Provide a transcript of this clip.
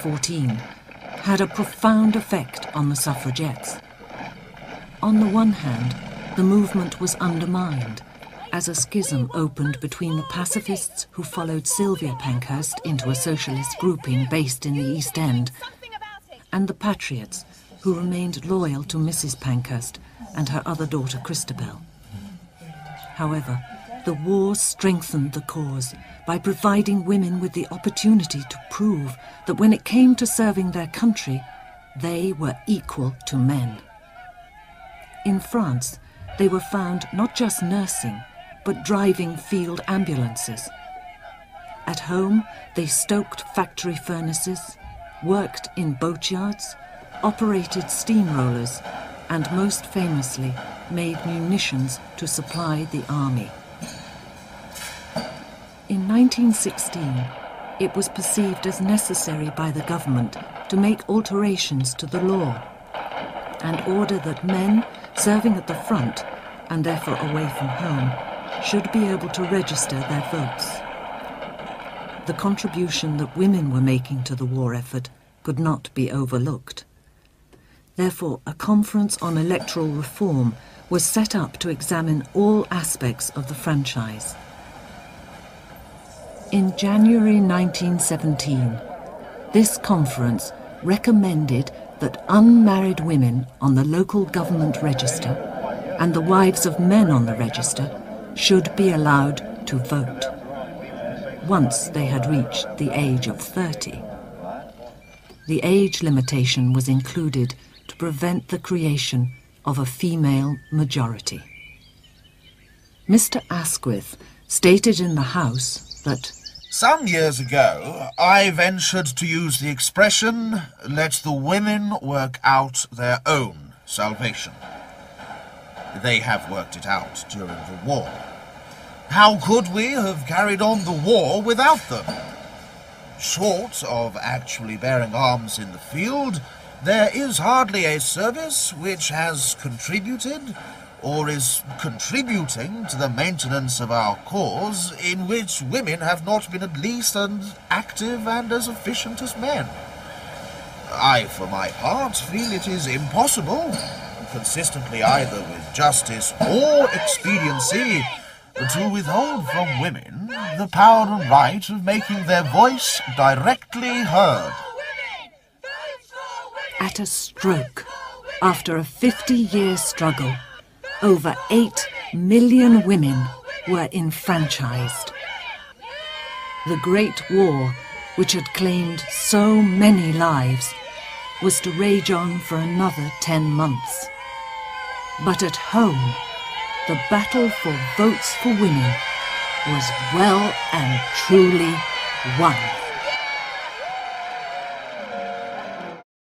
1914 had a profound effect on the suffragettes. On the one hand, the movement was undermined as a schism opened between the pacifists who followed Sylvia Pankhurst into a socialist grouping based in the East End and the patriots who remained loyal to Mrs. Pankhurst and her other daughter Christabel. However, the war strengthened the cause by providing women with the opportunity to prove that when it came to serving their country, they were equal to men. In France, they were found not just nursing, but driving field ambulances. At home, they stoked factory furnaces, worked in boatyards, operated steamrollers, and most famously, made munitions to supply the army. In 1916, it was perceived as necessary by the government to make alterations to the law and order that men serving at the front, and therefore away from home, should be able to register their votes. The contribution that women were making to the war effort could not be overlooked. Therefore, a conference on electoral reform was set up to examine all aspects of the franchise. In January 1917, this conference recommended that unmarried women on the local government register and the wives of men on the register should be allowed to vote, once they had reached the age of 30. The age limitation was included to prevent the creation of a female majority. Mr. Asquith stated in the House that some years ago, I ventured to use the expression, let the women work out their own salvation. They have worked it out during the war. How could we have carried on the war without them? Short of actually bearing arms in the field, there is hardly a service which has contributed or is contributing to the maintenance of our cause in which women have not been at least as active and as efficient as men. I, for my part, feel it is impossible, consistently either with justice or expediency, to withhold from women the power and right of making their voice directly heard. At a stroke, after a 50-year struggle, over 8 million women were enfranchised. The Great War, which had claimed so many lives, was to rage on for another 10 months. But at home, the battle for votes for women was well and truly won.